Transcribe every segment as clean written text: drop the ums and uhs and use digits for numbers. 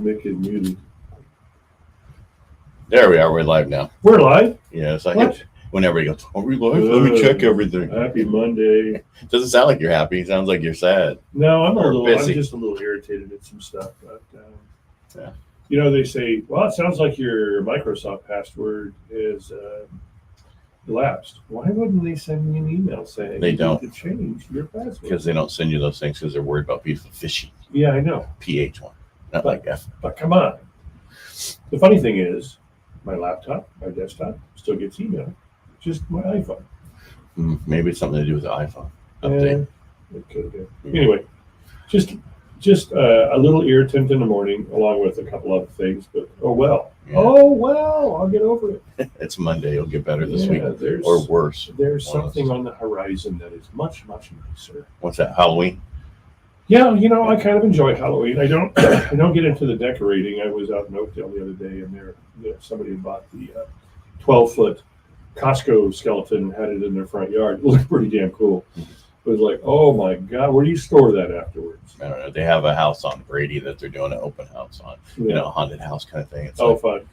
Mick is muted. There we are. We're live now. We're live? Yeah, it's like whenever he goes, are we live? Let me check everything. Happy Monday. Doesn't sound like you're happy. It sounds like you're sad. No, I'm busy. just a little irritated at some stuff. But, yeah. You know, they say, well, it sounds like your Microsoft password is elapsed. Why wouldn't they send me an email saying they don't to change your password? Because they don't send you those things because they're worried about people phishing. Yeah, I know. PH one, not like F. But come on. The funny thing is, my laptop, my desktop, still gets email. Just my iPhone. Maybe it's something to do with the iPhone update. It could have been. Anyway, just a little irritant in the morning, along with a couple other things. But I'll get over it. It's Monday. It'll get better this week, or worse. There's something on the horizon that is much, much nicer. What's that? Halloween? Yeah, you know, I kind of enjoy Halloween. I don't get into the decorating. I was out in Oakdale the other day, and somebody had bought the 12-foot Costco skeleton and had it in their front yard. It looked pretty damn cool. It was like, oh my God, where do you store that afterwards? I don't know. They have a house on Brady that they're doing an open house on, a haunted house kind of thing. It's fun.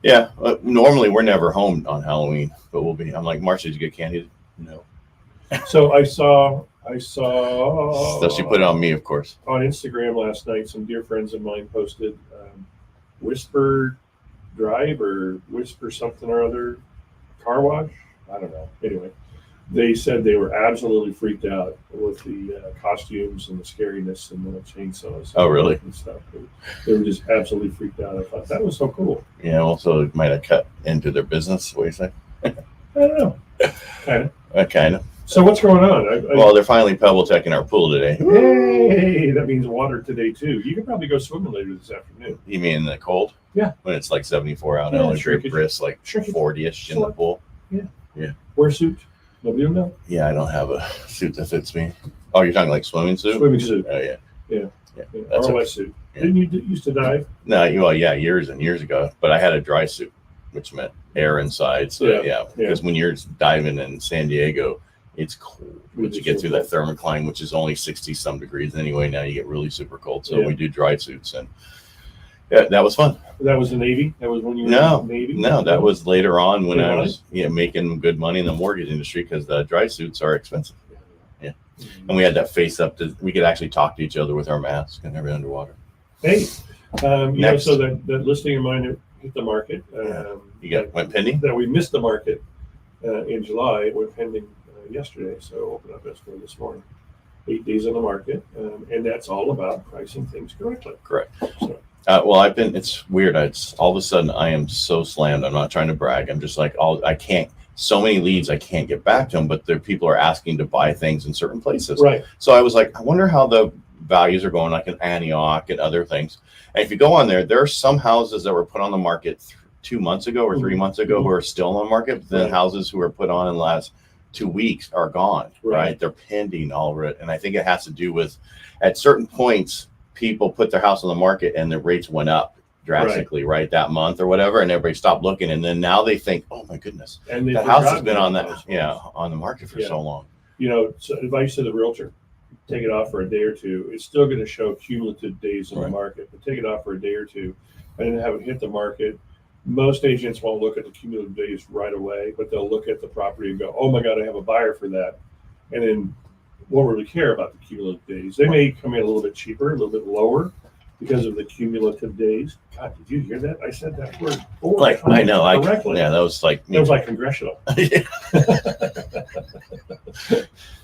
Yeah. Normally we're never home on Halloween, but we'll be. I'm like, Marcia, did you get candy? No. So I saw. So she put it on me, of course. On Instagram last night, some dear friends of mine posted Whisper Drive or Whisper something or other car wash. I don't know. Anyway, they said they were absolutely freaked out with the costumes and the scariness and the chainsaws. Oh, really? And stuff. They were just absolutely freaked out. I thought that was so cool. Yeah. Also, it might have cut into their business. What do you say? I don't know. Kind of. So what's going on? Well, they're finally pebble teching our pool today. Hey, that means water today too. You could probably go swimming later this afternoon. You mean in the cold? Yeah. When it's like 74 out, and drip brisk like 40-ish in the pool. Yeah. Wear a suit. Nobody will know. Yeah, I don't have a suit that fits me. Oh, you're talking like swimming suit? Swimming suit. Oh, yeah. That's or a wetsuit. Yeah. Didn't you used to dive? No, well, yeah, years and years ago. But I had a dry suit, which meant air inside. So because when you're diving in San Diego, it's cold. Once you get through that thermocline, which is only 60 some degrees anyway, now you get really super cold. So we do dry suits, and that was fun. That was the Navy? That was when you were in the Navy? No, that was later on when I was making good money in the mortgage industry, because the dry suits are expensive. Yeah. And we had that face up we could actually talk to each other with our masks and everything underwater. Hey, so that listing of mine hit the market. Went pending? That we missed the market in July. It went pending yesterday, so opened up escrow this morning. 8 days on the market, and that's all about pricing things correctly. Correct. So. It's weird. All of a sudden I am so slammed. I'm not trying to brag. I'm just like, I can't, so many leads, I can't get back to them, but people are asking to buy things in certain places. Right. So I was like, I wonder how the values are going, like in Antioch and other things. And if you go on there are some houses that were put on the market 2 months ago or 3 months ago who are still on the market. The houses who were put on in the last 2 weeks are gone, right? They're pending already. And I think it has to do with, at certain points, people put their house on the market and the rates went up drastically, right? That month or whatever, and everybody stopped looking. And then now they think, oh my goodness, the house has been on on the market for so long. You know, so advice to the realtor, take it off for a day or two. It's still going to show cumulative days in the market, but take it off for a day or two and then have it hit the market. Most agents won't look at the cumulative days right away, but they'll look at the property and go, oh my God, I have a buyer for that. And then won't really care about the cumulative days. They may come in a little bit cheaper, a little bit lower because of the cumulative days. God, did you hear that? I said that word. I know. Correctly. That was like congressional.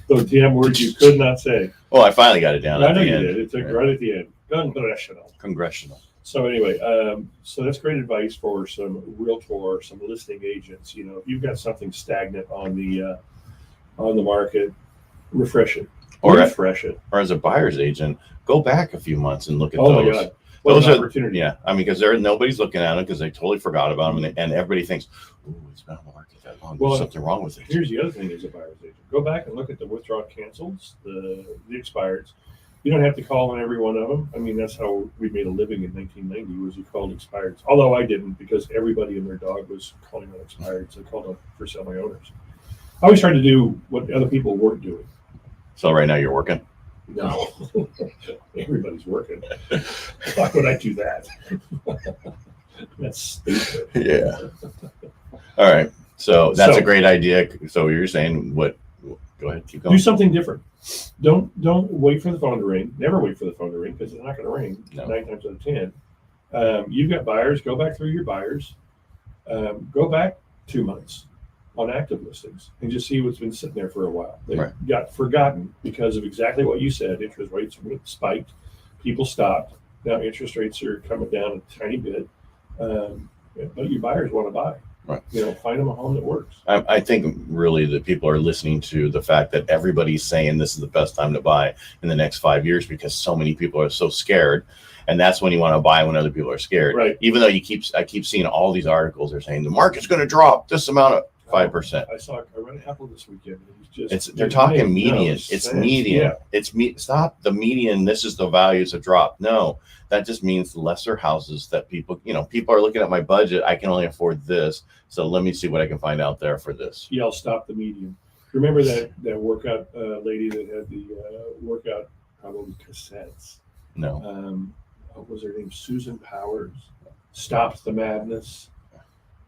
Those damn words you could not say. Well, I finally got it down. I know you did. It took right at the end. Congressional. So anyway, so that's great advice for some realtor, some listing agents. You know, if you've got something stagnant on the market, refresh it. Or as a buyer's agent, go back a few months and look at those. Oh my God. Those are opportunity. Yeah. I mean, because nobody's looking at them because they totally forgot about them, and everybody thinks, "Ooh, it's been on the market that long. There's something wrong with it." Here's the other thing: as a buyer's agent, go back and look at the withdrawn cancels, the expireds. You don't have to call on every one of them. I mean, that's how we made a living in 1990. Was you called expireds? Although I didn't, because everybody and their dog was calling on expireds. So I called on for selling owners. I always tried to do what other people weren't doing. So right now you're working? No, everybody's working. Why would I do that? That's stupid. Yeah. All right. So that's So- a great idea. So you're saying what? Go ahead. Keep going. Do something different. Don't wait for the phone to ring. Never wait for the phone to ring because it's not going to ring No. 9 times out of 10. You've got buyers. Go back through your buyers. Go back 2 months on active listings and just see what's been sitting there for a while. They Right. got forgotten because of exactly what you said. Interest rates spiked. People stopped. Now interest rates are coming down a tiny bit. But your buyers want to buy. Right. Find them a home that works. I think really that people are listening to the fact that everybody's saying this is the best time to buy in the next 5 years because so many people are so scared. And that's when you want to buy when other people are scared. Right. Even though I keep seeing all these articles are saying the market's going to drop this amount of 5%. I read a couple this weekend. It was They're talking median. No It's sense. median. Yeah. Stop the median. This is the values have dropped. No, that just means lesser houses that people are looking at my budget. I can only afford this. So let me see what I can find out there for this. Yeah, I'll stop the median. Remember that workout lady that had the workout probably cassettes? No. What was her name? Susan Powers. Stopped the madness.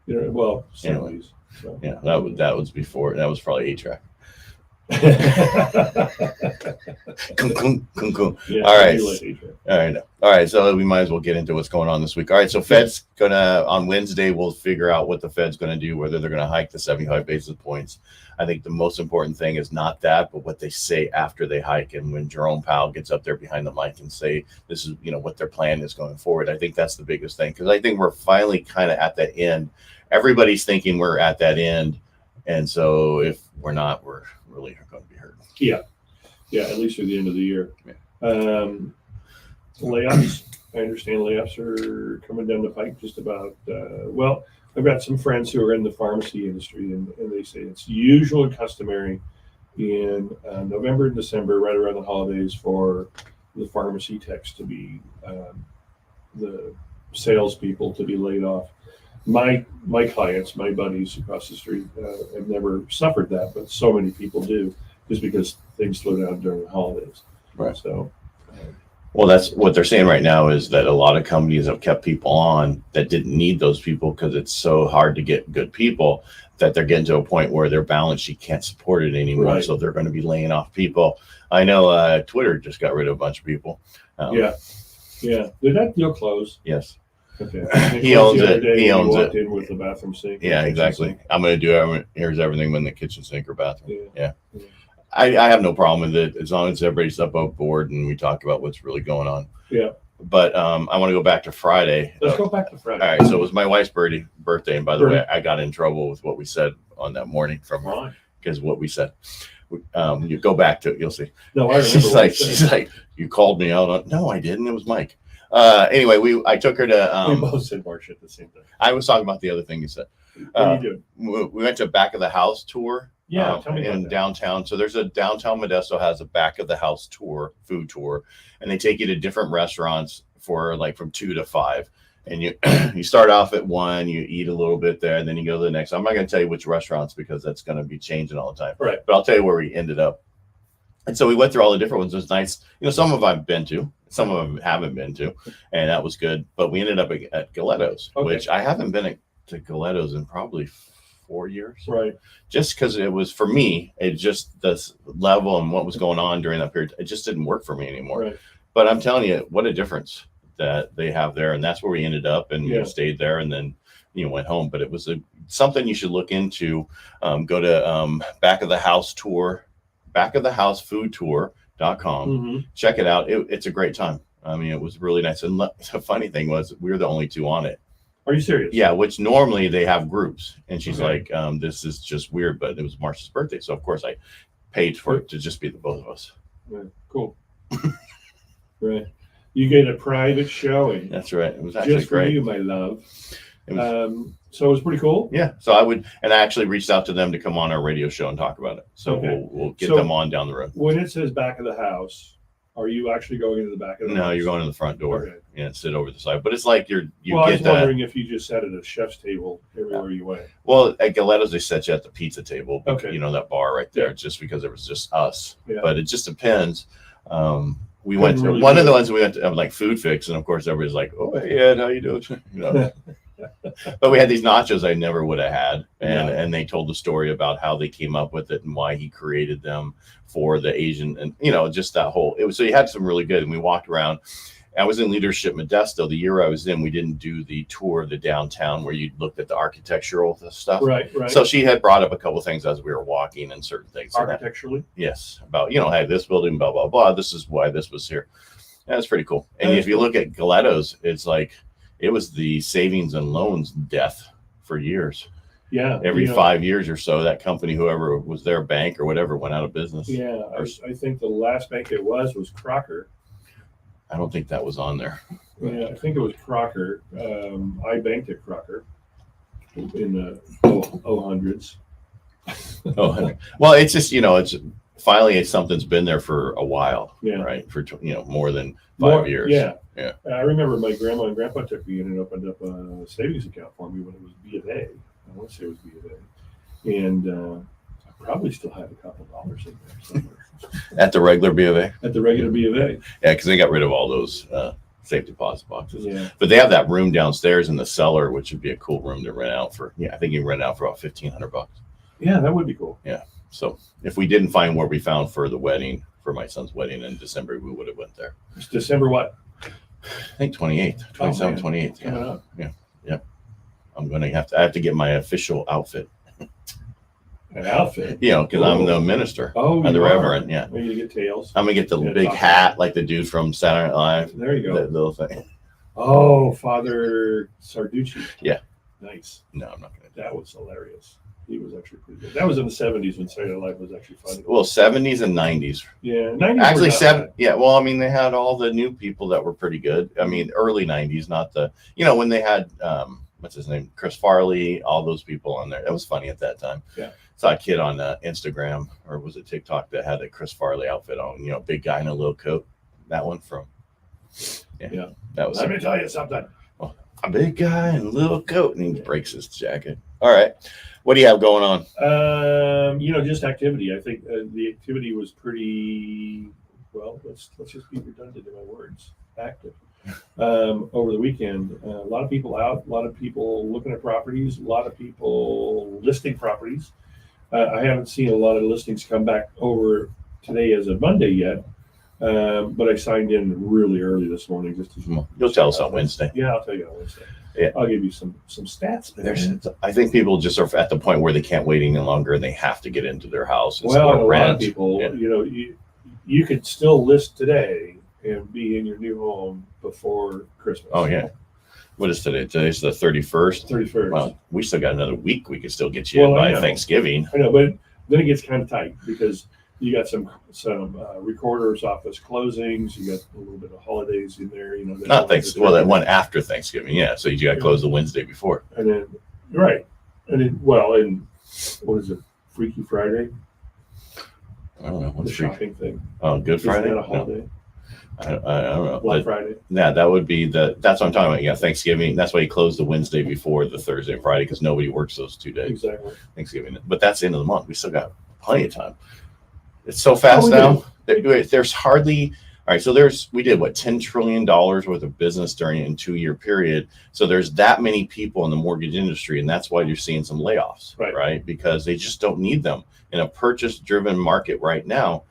Anyway. 70s. So. Yeah, that was before. That was probably 8-track. Yeah, All right. All right. So we might as well get into what's going on this week. All right. So Fed's on Wednesday, we'll figure out what the Fed's going to do, whether they're going to hike the 75 basis points. I think the most important thing is not that, but what they say after they hike. And when Jerome Powell gets up there behind the mic and say, this is, what their plan is going forward. I think that's the biggest thing. Cause I think we're finally kind of at that end. Everybody's thinking we're at that end. And so if we're not, we're really going to be hurt. Yeah, at least through the end of the year. Yeah. Layoffs. I understand layoffs are coming down the pike just about. I've got some friends who are in the pharmacy industry, and they say it's usual and customary in November and December, right around the holidays, for the pharmacy techs to be the salespeople to be laid off. My clients, my buddies across the street, have never suffered that, but so many people do, just because things slow down during the holidays. Right. So, well, that's what they're saying right now is that a lot of companies have kept people on that didn't need those people because it's so hard to get good people that they're getting to a point where their balance sheet can't support it anymore. Right. So they're going to be laying off people. I know Twitter just got rid of a bunch of people. Yeah. Did that deal close? Yes. Okay. He owns it. He owns it. In with the bathroom sink. Yeah, exactly. Sink. I'm going to do it. Here's everything in the kitchen sink or bathroom. Yeah. I have no problem with it as long as everybody's up board and we talk about what's really going on. Yeah. But I want to go back to Friday. Let's go back to Friday. All right. So it was my wife's birthday. And by the way, I got in trouble with what we said on that morning from her because what we said. You go back to it. You'll see. No, I remember. She's like, you called me out on. No, I didn't. It was Mike. Anyway, I took her to. We both said Marcia at the same time. I was talking about the other thing you said. What are you doing? We went to a back of the house tour. Yeah, tell me about in that. downtown. So there's a downtown Modesto has a back of the house tour, food tour, and they take you to different restaurants for like from 2 to 5. And you start off at 1, you eat a little bit there, and then you go to the next. I'm not going to tell you which restaurants because that's going to be changing all the time. Right. But I'll tell you where we ended up. And so we went through all the different ones. It was nice. Some of them I've been to, some of them haven't been to, and that was good. But we ended up at Galetto's, which I haven't been to Galetto's in probably 4 years. Right. Just because it was, for me, it just, this level and what was going on during that period, it just didn't work for me anymore. Right. But I'm telling you, what a difference that they have there. And that's where we ended up, and we stayed there and then, went home. But it was something you should look into. Go to back of the house tour, backofthehousefoodtour.com. Mm-hmm. Check it out. It's a great time. I mean, it was really nice. And the funny thing was we were the only two on it. Are you serious? Yeah, which normally they have groups. And she's like, this is just weird, but it was Marcia's birthday. So, of course, I paid for it to just be the both of us. Right. Cool. Right. You get a private showing. That's right. It was actually just great. For you, my love. It was, so it was pretty cool. Yeah. So I actually reached out to them to come on our radio show and talk about it. So we'll get them on down the road. When it says back of the house, are you actually going into the back of the house? No, you're going to the front door. Okay. Yeah, sit over the side. But it's like you well, I get was that. wondering if you just sat at a chef's table everywhere you went. Well, at Galetto's, they set you at the pizza table. Okay. That bar right there, just because it was just us. Yeah. But it just depends. We went to really one do of it. the ones we went to, like Food Fix, and of course everybody's like, "Oh, hey Ed, how you doing?" You know. But we had these nachos I never would have had, and they told the story about how they came up with it and why he created them for the Asian, and just that whole. It was so you had some really good, and we walked around. I was in leadership Modesto. The year I was in, we didn't do the tour of the downtown where you looked at the architectural stuff. Right. So she had brought up a couple of things as we were walking and certain things. Architecturally. Yes, about hey, this building, blah blah blah. This is why this was here. That's pretty cool. And if you look at Galetto's, it's like it was the savings and loans death for years. Yeah. Every 5 years or so, that company, whoever was their bank or whatever, went out of business. Yeah. I think the last bank it was Crocker. I don't think that was on there. Yeah, I think it was Crocker. I banked at Crocker in the hundreds. Oh, well, it's just it's finally something's been there for a while. Yeah. Right. For more than 5 years. Yeah. Yeah. I remember my grandma and grandpa took me in and opened up a savings account for me when it was B of A. I want to say it was B of A, and I probably still have a couple dollars in there somewhere. At the regular B of A. At the regular B of A. Yeah, because they got rid of all those safe deposit boxes. Yeah. But they have that room downstairs in the cellar, which would be a cool room to rent out for. Yeah, I think you can rent out for about $1,500. Yeah, that would be cool. Yeah. So if we didn't find where we found for the wedding, for my son's wedding in December, we would have went there. It's December what? I think 28th, 27th, 28th. Coming up. Yeah. I'm going to I have to get my official outfit. An outfit? Because I'm the minister. Oh, I'm the reverend. Yeah. Are you going to get tails? I'm going to get the big hat like the dude from Saturday Night Live. There you go. That little thing. Oh, Father Sarducci. Yeah. Nice. No, I'm not going to. That was hilarious. He was actually pretty good. That was in the 70s when Saturday Night Live was actually funny. Well, 70s and 90s. Yeah, 90s. Actually, yeah. Well, I mean, they had all the new people that were pretty good. I mean, early 90s, not the, when they had, what's his name? Chris Farley, all those people on there. That was funny at that time. Yeah. Saw a kid on Instagram, or was it TikTok, that had a Chris Farley outfit on, big guy in a little coat. That one from, Yeah. That was. Let me tell you something. A big guy in a little coat, and he breaks his jacket. All right. What do you have going on? Just activity. I think the activity was pretty well. Let's just be redundant in my words. Active over the weekend. A lot of people out. A lot of people looking at properties. A lot of people listing properties. I haven't seen a lot of listings come back over today as of Monday yet, but I signed in really early this morning. You'll tell us on Wednesday. Yeah, I'll tell you on Wednesday. Yeah. I'll give you some stats. I think people just are at the point where they can't wait any longer and they have to get into their house. And a lot of people, you could still list today and be in your new home before Christmas. Oh yeah. What is today? Today's the 31st. 31st. Well, we still got another week. We could still get you in by Thanksgiving. I know, but then it gets kind of tight because you got some recorder's office closings. You got a little bit of holidays in there. Not Thanksgiving. Well, that one after Thanksgiving. Yeah. So you got to close the Wednesday before. And then right. And then and what is it? Freaky Friday. I don't know. What's the shopping thing? Oh, Good Friday. Is that a holiday? No. I don't know. Black Friday. Yeah, that would be that's what I'm talking about. Yeah, Thanksgiving. That's why you close the Wednesday before the Thursday and Friday because nobody works those 2 days. Exactly. Thanksgiving. But that's the end of the month. We still got plenty of time. It's so fast now. There's hardly. All right, so we did what, $10 trillion worth of business during a 2-year period. So there's that many people in the mortgage industry, and that's why you're seeing some layoffs, right? Because they just don't need them in a purchase-driven market right now.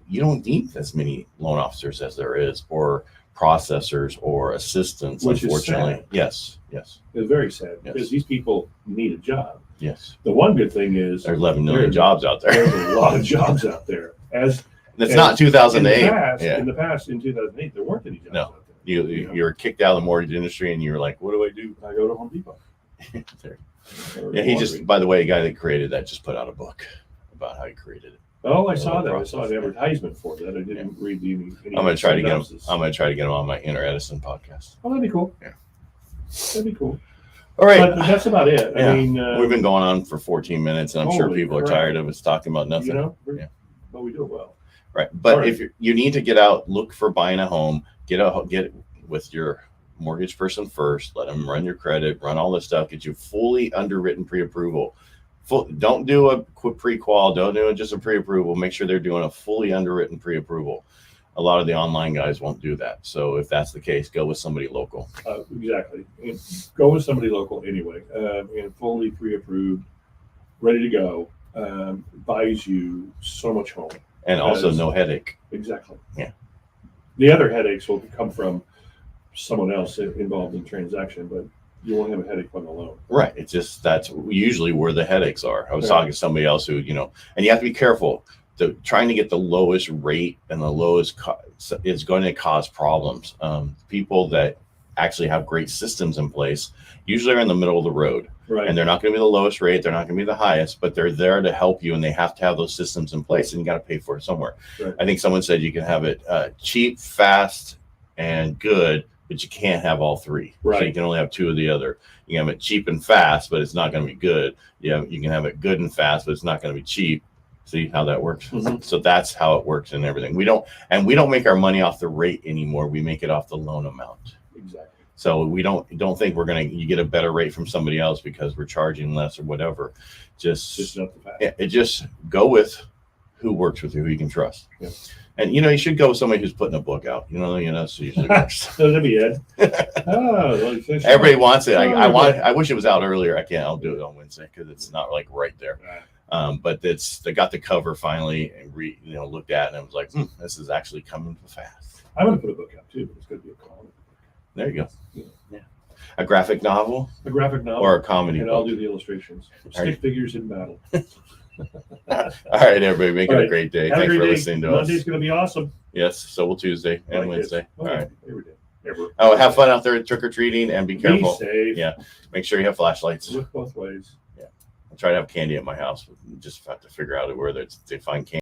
You don't need as many loan officers as there is, or processors, or assistants. Which unfortunately, is sad. Yes. It's very sad because these people need a job. Yes. The one good thing is there's 11 million jobs out there. There's a lot of jobs out there. Not 2008. In the past, in 2008, there weren't any jobs out there. You were kicked out of the mortgage industry, and you were like, "What do I do?" I go to Home Depot. He just, by the way, the guy that created that just put out a book about how he created it. Oh, I saw that. I saw an advertisement for that. I didn't read any. I'm gonna try to get him. I'm gonna try to get him on my Inner Edison podcast. Oh, that'd be cool. Yeah, that'd be cool. All right, but that's about it. Yeah. I mean, we've been going on for 14 minutes, and I'm sure people are tired of us talking about nothing. But we do it well. Right, but if you need to get out, look for buying a home. Get with your mortgage person first. Let them run your credit, run all this stuff. Get you fully underwritten pre-approval. Don't do a pre-qual. Don't do just a pre-approval. Make sure they're doing a fully underwritten pre-approval. A lot of the online guys won't do that. So if that's the case, go with somebody local. Exactly. And go with somebody local anyway, and fully pre-approved, ready to go. Buys you so much home. And also no headache. Exactly. Yeah. The other headaches will come from someone else involved in the transaction, but you won't have a headache on the loan. Right. It's just that's usually where the headaches are. I was Yeah. talking to somebody else who, and you have to be careful. Trying to get the lowest rate and the lowest is going to cause problems. People that actually have great systems in place usually are in the middle of the road. Right. And they're not going to be the lowest rate. They're not going to be the highest, but they're there to help you, and they have to have those systems in place, and you got to pay for it somewhere. Right. I think someone said you can have it cheap, fast, and good, but you can't have all three. Right. So you can only have two of the other. You can have it cheap and fast, but it's not going to be good. You can have it good and fast, but it's not going to be cheap. See how that works? Mm-hmm. So that's how it works and everything. We don't make our money off the rate anymore. We make it off the loan amount. Exactly. So we don't think you get a better rate from somebody else because we're charging less or whatever. Just not the fact. it just go with who works with you, who you can trust. Yeah. And you should go with somebody who's putting a book out. So usually works. So that'd be Ed. Everybody wants it. I Okay. I wish it was out earlier. I can't. I'll do it on Wednesday because it's not like right there. But they got the cover finally and looked at it and I was like, this is actually coming fast. I'm gonna put a book out too, but it's gonna be a comic. There you go. Yeah. A graphic novel A graphic novel or a comedy and book. I'll do the illustrations. Stick right. figures in battle. All right, everybody, make it a great day. Have Thanks a for great day. listening to Monday's us. gonna be awesome. Yes, so will Tuesday and Like Wednesday. this. All right. Every day. Ever. Oh, have fun out there trick or treating and be careful. Be safe. Yeah. Make sure you have flashlights. Look both ways. I try to have candy at my house. We just have to figure out where they find candy.